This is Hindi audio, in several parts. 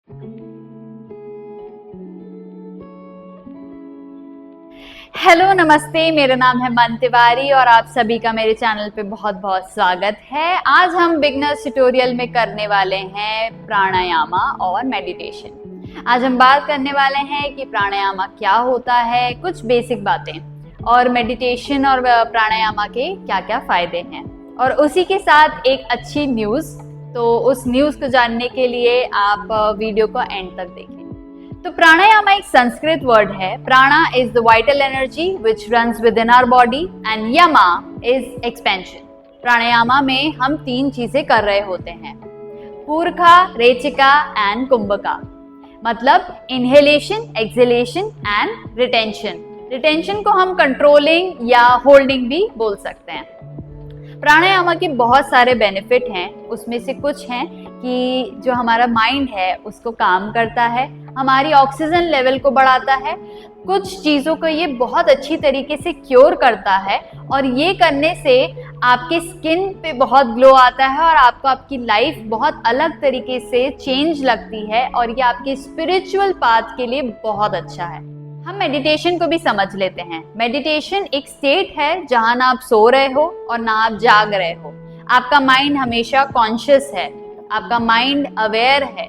हेलो नमस्ते, मेरा नाम है मन तिवारी और आप सभी का मेरे चैनल पे बहुत बहुत स्वागत है। आज हम बिगनर्स ट्यूटोरियल में करने वाले हैं प्राणायामा और मेडिटेशन। आज हम बात करने वाले हैं कि प्राणायामा क्या होता है, कुछ बेसिक बातें, और मेडिटेशन और प्राणायामा के क्या क्या फायदे हैं, और उसी के साथ एक अच्छी न्यूज़। तो उस न्यूज़ को जानने के लिए आप वीडियो को एंड तक देखें। तो प्राणायामा एक संस्कृत वर्ड है। Prana is the vital energy which runs within our body and yama is expansion. Pranayama में हम 3 चीजें कर रहे होते हैं, पूरखा, रेचिका एंड कुंभका। मतलब inhalation, exhalation and retention. Retention को हम कंट्रोलिंग या होल्डिंग भी बोल सकते हैं। प्राणायामा के बहुत सारे बेनिफिट हैं, उसमें से कुछ हैं कि जो हमारा माइंड है उसको काम करता है, हमारी ऑक्सीजन लेवल को बढ़ाता है, कुछ चीज़ों को ये बहुत अच्छी तरीके से क्योर करता है, और ये करने से आपके स्किन पे बहुत ग्लो आता है और आपको आपकी लाइफ बहुत अलग तरीके से चेंज लगती है, और ये आपके स्पिरिचुअल पाथ के लिए बहुत अच्छा है। हम मेडिटेशन को भी समझ लेते हैं। मेडिटेशन एक स्टेट है जहां ना आप सो रहे हो और ना आप जाग रहे हो। आपका माइंड हमेशा कॉन्शियस है, आपका माइंड अवेयर है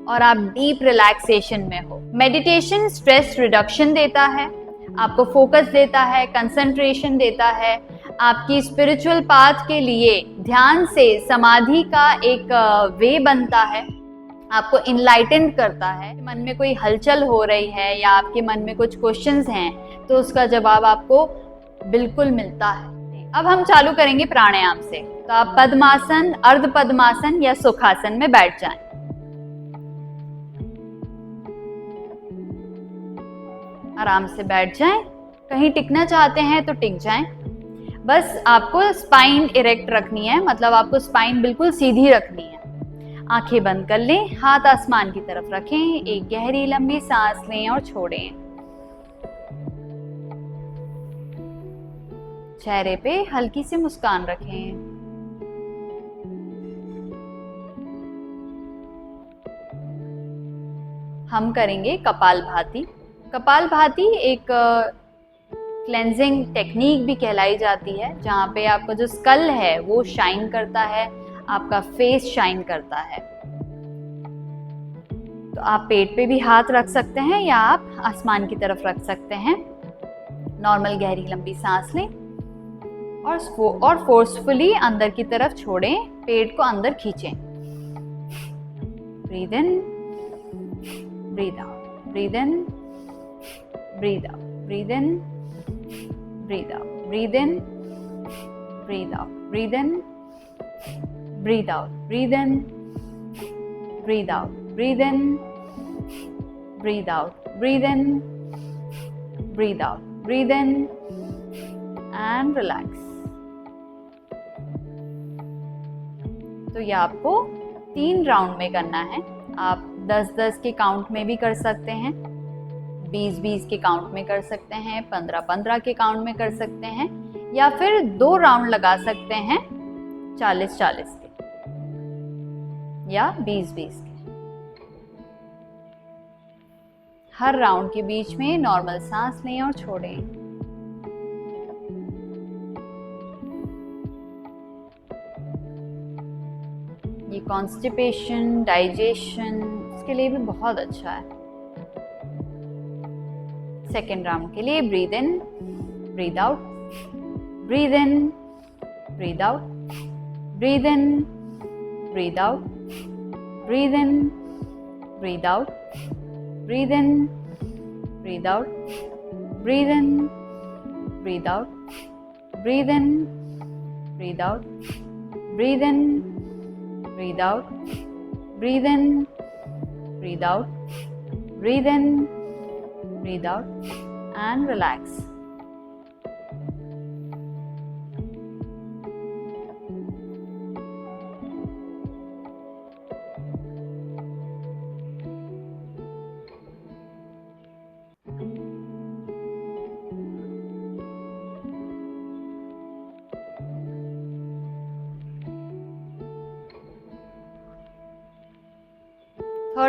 और आप डीप रिलैक्सेशन में हो। मेडिटेशन स्ट्रेस रिडक्शन देता है, आपको फोकस देता है, कंसंट्रेशन देता है, आपकी स्पिरिचुअल पाथ के लिए ध्यान से समाधि का एक वे बनता है, आपको इनलाइटेंड करता है। मन में कोई हलचल हो रही है या आपके मन में कुछ क्वेश्चंस हैं तो उसका जवाब आपको बिल्कुल मिलता है। अब हम चालू करेंगे प्राणायाम से। तो आप पद्मासन, अर्ध पद्मासन या सुखासन में बैठ जाएं। आराम से बैठ जाएं। कहीं टिकना चाहते हैं तो टिक जाएं। बस आपको स्पाइन इरेक्ट रखनी है, मतलब आपको स्पाइन बिल्कुल सीधी रखनी है। आंखें बंद कर लें, हाथ आसमान की तरफ रखें, एक गहरी लंबी सांस लें और छोड़ें। चेहरे पे हल्की सी मुस्कान रखें। हम करेंगे कपालभाति। कपालभाति एक क्लेंजिंग टेक्निक भी कहलाई जाती है, जहाँ पे आपका जो स्कल है वो शाइन करता है, आपका फेस शाइन करता है। तो आप पेट पे भी हाथ रख सकते हैं या आप आसमान की तरफ रख सकते हैं। नॉर्मल गहरी लंबी सांस लें और फोर्सफुली अंदर की तरफ छोड़ें, पेट को अंदर खींचें। Breathe in, breathe out, breathe in, breathe out, breathe in, breathe out, breathe in, breathe out, breathe in, breathe out, breathe in, breathe out, breathe in, breathe out, breathe in, breathe out, breathe in and relax. तो ये आपको 3 राउंड में करना है। आप 10-10 के काउंट में भी कर सकते हैं, 20-20 के काउंट में कर सकते हैं, 15-15 के काउंट में कर सकते हैं, या फिर 2 राउंड लगा सकते हैं 40-40 के या 20-20 के। हर राउंड के बीच में नॉर्मल सांस लें और छोड़ें। ये कॉन्स्टिपेशन, डाइजेशन, इसके लिए भी बहुत अच्छा है। सेकेंड राउंड के लिए breathe in, breathe out, breathe in, breathe out, breathe in, breathe out, breathe in, breathe out, breathe in, breathe out, breathe in, breathe out, breathe in, breathe out, breathe in, breathe out, breathe in, breathe out, breathe in, breathe out and relax.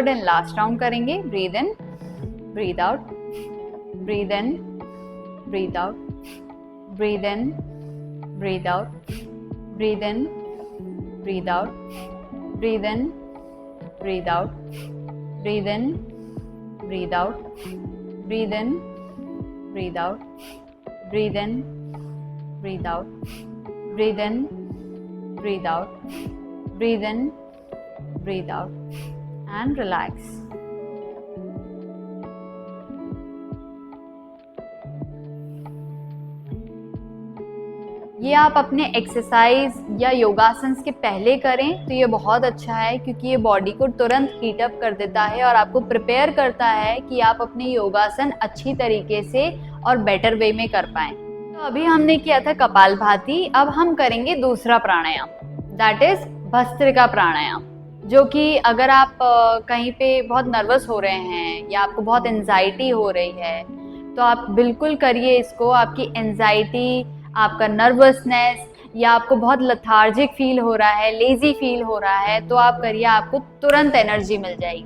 Third and last round करेंगे. Breathe in, breathe out, breathe in, breathe out, breathe in, breathe out, breathe in, breathe out, breathe in, breathe out, breathe in, breathe out, breathe in, breathe out, breathe in, breathe out, breathe in, breathe out, breathe in, breathe out and relax. ये आप अपने एक्सरसाइज या योगासन्स के पहले करें तो ये बहुत अच्छा है, क्योंकि ये बॉडी को तुरंत हीट अप कर देता है और आपको प्रिपेयर करता है कि आप अपने योगासन अच्छी तरीके से और बेटर वे में कर पाएं. तो अभी हमने किया था कपालभाति, अब हम करेंगे दूसरा प्राणायाम, दैट इज भस्त्रिका प्राणायाम, जो कि अगर आप कहीं पे बहुत नर्वस हो रहे हैं या आपको बहुत एंजाइटी हो रही है तो आप बिल्कुल करिए इसको. आपकी एंजाइटी, आपका नर्वसनेस या आपको बहुत लथार्जिक फील हो रहा है, लेजी फील हो रहा है, तो आप करिए, आपको तुरंत एनर्जी मिल जाएगी.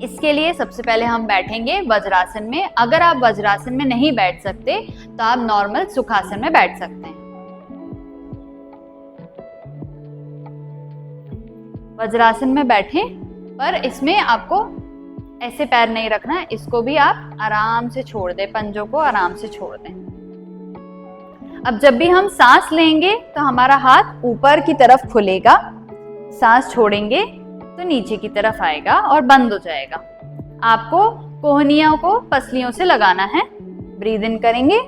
इसके लिए सबसे पहले हम बैठेंगे वज्रासन में. अगर आप वज्रासन में नहीं बैठ सकते तो आप नॉर्मल सुखासन में बैठ सकते हैं. वज्रासन में बैठें, पर इसमें आपको ऐसे पैर नहीं रखना है, इसको भी आप आराम से छोड़ दें, पंजों को आराम से छोड़ दें. अब जब भी हम सांस लेंगे तो हमारा हाथ ऊपर की तरफ खुलेगा, सांस छोड़ेंगे तो नीचे की तरफ आएगा और बंद हो जाएगा. आपको कोहनियों को पसलियों से लगाना है. ब्रीद इन करेंगे,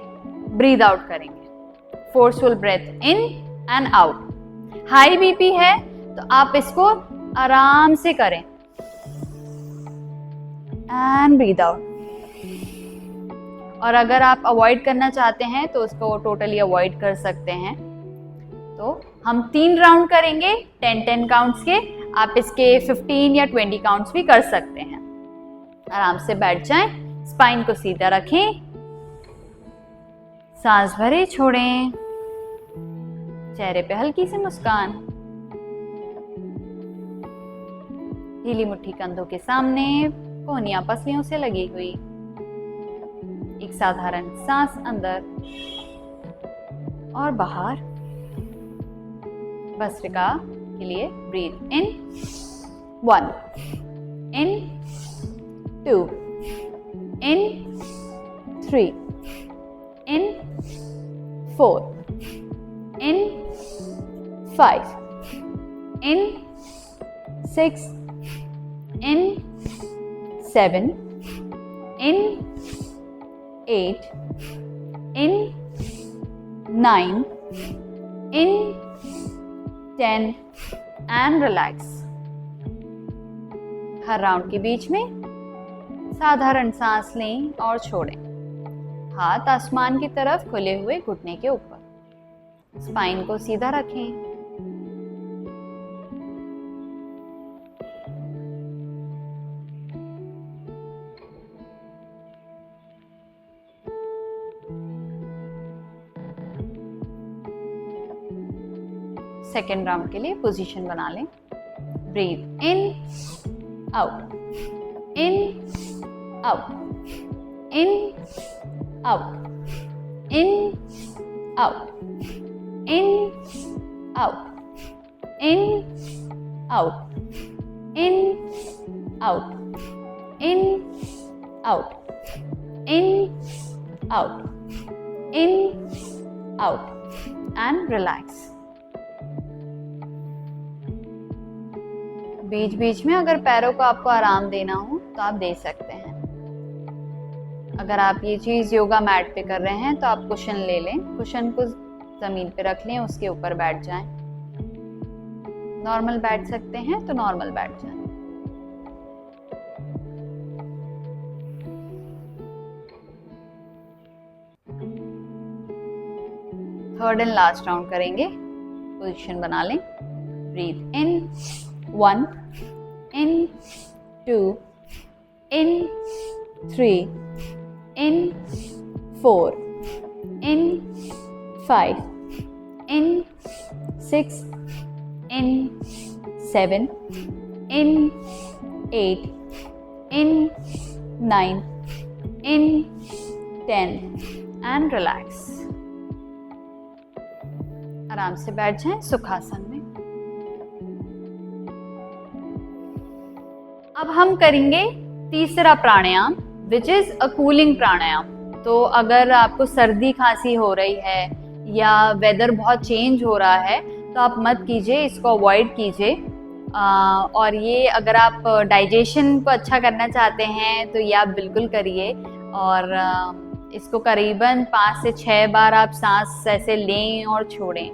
ब्रीद आउट करेंगे. Forceful breath in and out. High BP है तो आप इसको आराम से करें एंड ब्रीद आउट. और अगर आप अवॉइड करना चाहते हैं तो उसको टोटली अवॉइड कर सकते हैं. तो हम 3 राउंड करेंगे 10-10 काउंट्स के. आप इसके 15 या 20 काउंट्स भी कर सकते हैं. आराम से बैठ जाएं, स्पाइन को सीधा रखें, सांस भरे छोड़ें, चेहरे पे हल्की सी मुस्कान, ढीली मुट्ठी कंधों के सामने, कोहनियां पसलियों से लगी हुई. एक साधारण सांस अंदर और बाहर. भस्त्रिका के लिए breathe in 1, in 2, in 3, in 4, in 5, in 6, in 7, in 8, in 9, in 10 and relax. Her round के बीच में साधारण सांस लें और छोड़ें. हाथ आसमान की तरफ खुले हुए घुटने के ऊपर. स्पाइन को सीधा रखें. सेकेंड राउंड के लिए पोजीशन बना लें. Breathe in, out, in, out, in, out, in, out, in, out, in, out, in, out, in, out, in, out, in, out and relax. बीच बीच में अगर पैरों को आपको आराम देना हो तो आप दे सकते हैं. अगर आप ये चीज़ योगा मैट पे कर रहे हैं तो आप कुशन ले लें, कुशन को ज़मीन पे रख लें, उसके ऊपर बैठ जाएं. नॉर्मल बैठ सकते हैं तो नॉर्मल बैठ जाएं. थर्ड एंड लास्ट राउंड करेंगे. पोजीशन बना लें. Breathe in 1, in 2, in 3, in 4, in 5, in 6, in 7, in 8, in 9, in 10 and relax. आराम से बैठ जाएं सुखासन में। अब हम करेंगे तीसरा प्राणायाम विच इज अ कूलिंग प्राणायाम। तो अगर आपको सर्दी खांसी हो रही है या वेदर बहुत चेंज हो रहा है तो आप मत कीजिए, इसको अवॉइड कीजिए। और ये अगर आप डाइजेशन को अच्छा करना चाहते हैं तो ये आप बिल्कुल करिए। और इसको करीबन 5 से 6 बार आप सांस ऐसे लें और छोड़ें।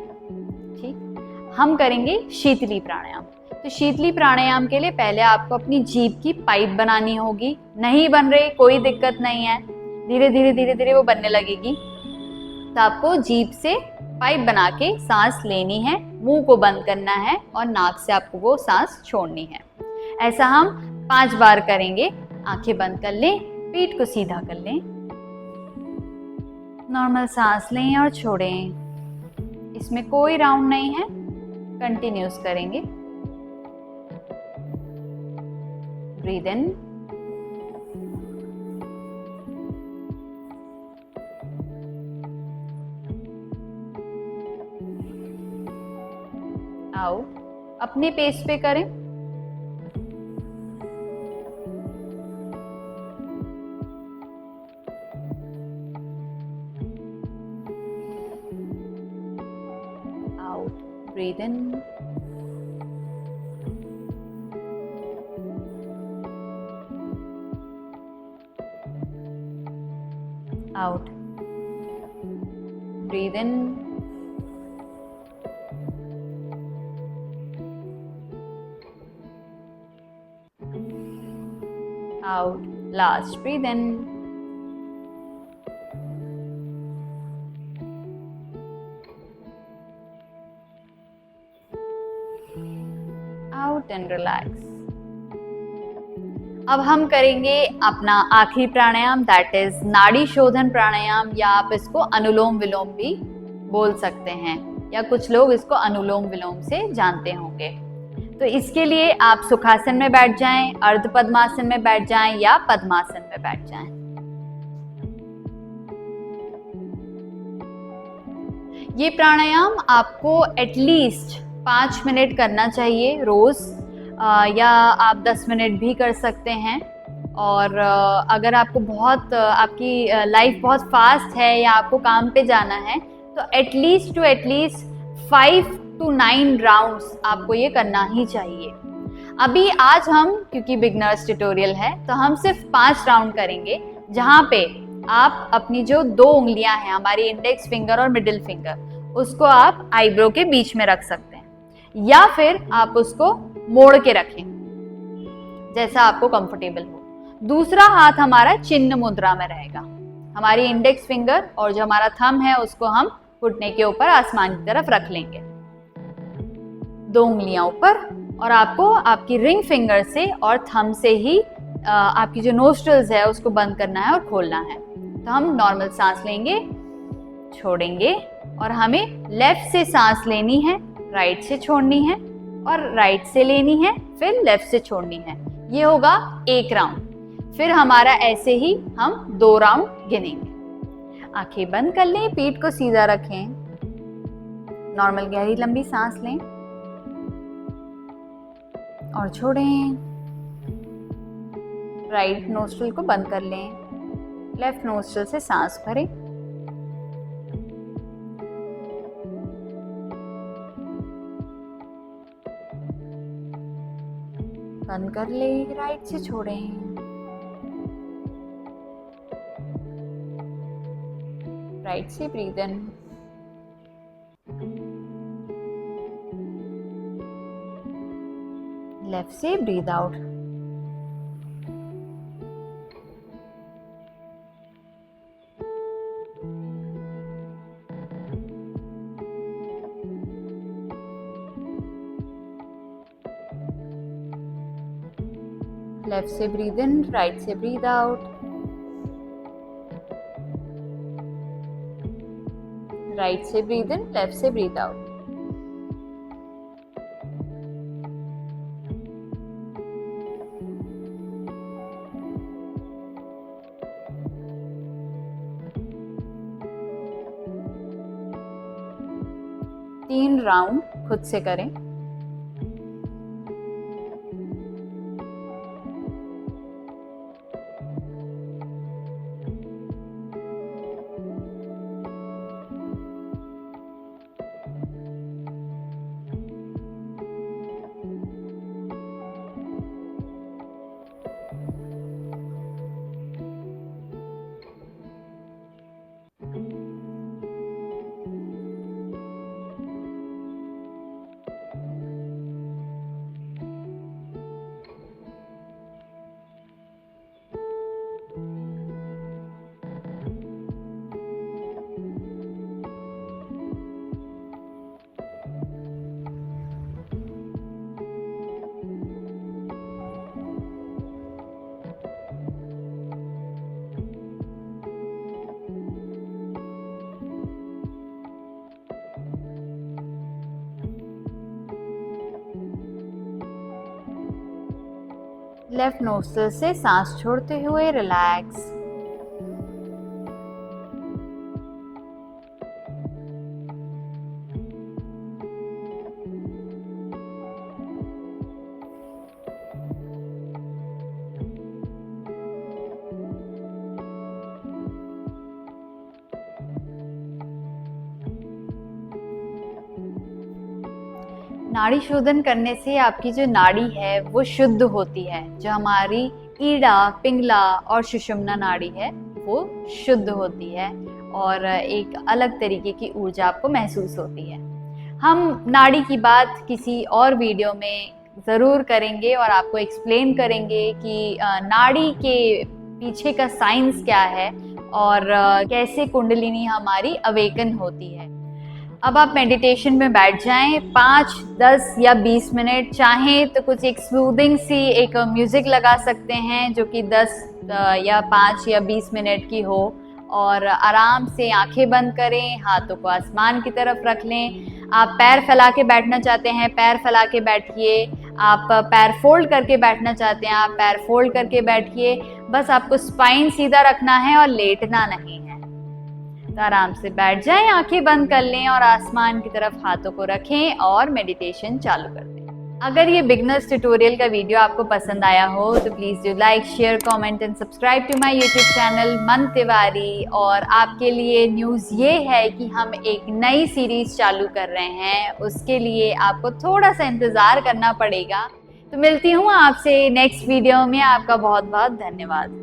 ठीक, हम करेंगे शीतली प्राणायाम। तो शीतली प्राणायाम के लिए पहले आपको अपनी जीभ की पाइप बनानी होगी। नहीं बन रही कोई दिक्कत नहीं है, धीरे धीरे धीरे धीरे वो बनने लगेगी। तो आपको जीभ से पाइप बना के सांस लेनी है, मुंह को बंद करना है और नाक से आपको वो सांस छोड़नी है। ऐसा हम 5 बार करेंगे। आंखें बंद कर लें, पीठ को सीधा कर लें, नॉर्मल सांस लें और छोड़ें। इसमें कोई राउंड नहीं है, कंटिन्यूस करेंगे। ब्रीद इन, आउट। अपने पेस पे करें। Out, breathe in, out, breathe in, out. Last, breathe in. Out and relax. अब हम करेंगे अपना आखिरी प्राणायाम, दैट इज नाड़ी शोधन प्राणायाम, या आप इसको अनुलोम विलोम भी बोल सकते हैं, या कुछ लोग इसको अनुलोम विलोम से जानते होंगे। तो इसके लिए आप सुखासन में बैठ जाएं, अर्ध पद्मासन में बैठ जाएं या पद्मासन में बैठ जाएं। ये प्राणायाम आपको एटलीस्ट 5 मिनट करना चाहिए रोज, या आप 10 मिनट भी कर सकते हैं। और अगर आपको बहुत आपकी लाइफ बहुत फास्ट है या आपको काम पे जाना है तो एटलीस्ट 5 to 9 राउंड्स आपको ये करना ही चाहिए। अभी आज हम, क्योंकि बिगनर्स ट्यूटोरियल है, तो हम सिर्फ 5 राउंड करेंगे, जहाँ पे आप अपनी जो 2 उंगलियां हैं, हमारी इंडेक्स फिंगर और मिडिल फिंगर, उसको आप आईब्रो के बीच में रख सकते हैं, या फिर आप उसको मोड़ के रखें जैसा आपको कंफर्टेबल हो। दूसरा हाथ हमारा चिन्ह मुद्रा में रहेगा। हमारी इंडेक्स फिंगर और जो हमारा थंब है उसको हम घुटने के ऊपर आसमान की तरफ रख लेंगे, 2 उंगलियां ऊपर, और आपको आपकी रिंग फिंगर से और थंब से ही आपकी जो नोस्ट्रल्स है उसको बंद करना है और खोलना है। तो हम नॉर्मल सांस लेंगे, छोड़ेंगे, और हमें लेफ्ट से सांस लेनी है, राइट से छोड़नी है, और राइट से लेनी है, फिर लेफ्ट से छोड़नी है। ये होगा 1 राउंड। फिर हमारा ऐसे ही हम 2 राउंड गिनेंगे। आंखें बंद कर लें, पीठ को सीधा रखें, नॉर्मल गहरी लंबी सांस लें और छोड़ें। राइट नोस्ट्रल को बंद कर लें, लेफ्ट नोस्ट्रल से सांस भरें। बंद कर ले, राइट से छोड़ें। राइट से ब्रीद इन, लेफ्ट से ब्रीद आउट। लेफ्ट से ब्रीद इन, राइट से ब्रीद आउट। राइट से ब्रीद इन, लेफ्ट से ब्रीद आउट। 3 राउंड खुद से करें। लेफ्ट नोस्ट्रिल से सांस छोड़ते हुए रिलैक्स। नाड़ी शोधन करने से आपकी जो नाड़ी है वो शुद्ध होती है। जो हमारी ईड़ा, पिंगला और सुषुम्ना नाड़ी है वो शुद्ध होती है और एक अलग तरीके की ऊर्जा आपको महसूस होती है। हम नाड़ी की बात किसी और वीडियो में ज़रूर करेंगे और आपको एक्सप्लेन करेंगे कि नाड़ी के पीछे का साइंस क्या है और कैसे कुंडलिनी हमारी अवेकन होती है। अब आप मेडिटेशन में बैठ जाएं। 5, 10 या 20 मिनट, चाहें तो कुछ एक स्मूथिंग सी एक म्यूज़िक लगा सकते हैं जो कि 10 या 5 या 20 मिनट की हो और आराम से आंखें बंद करें, हाथों को आसमान की तरफ रख लें। आप पैर फैला के बैठना चाहते हैं, पैर फैला के बैठिए। आप पैर फोल्ड करके बैठना चाहते हैं, आप पैर फोल्ड करके बैठिए। बस आपको स्पाइन सीधा रखना है और लेटना नहीं है। तो आराम से बैठ जाएं, आंखें बंद कर लें और आसमान की तरफ हाथों को रखें और मेडिटेशन चालू कर दें। अगर ये बिगनर्स ट्यूटोरियल का वीडियो आपको पसंद आया हो तो please do like, share, comment and subscribe to my YouTube channel Man Tiwari. और आपके लिए न्यूज़ ये है कि हम एक नई सीरीज़ चालू कर रहे हैं, उसके लिए आपको थोड़ा सा इंतज़ार करना पड़ेगा। तो मिलती हूँ आपसे नेक्स्ट वीडियो में। आपका बहुत बहुत धन्यवाद।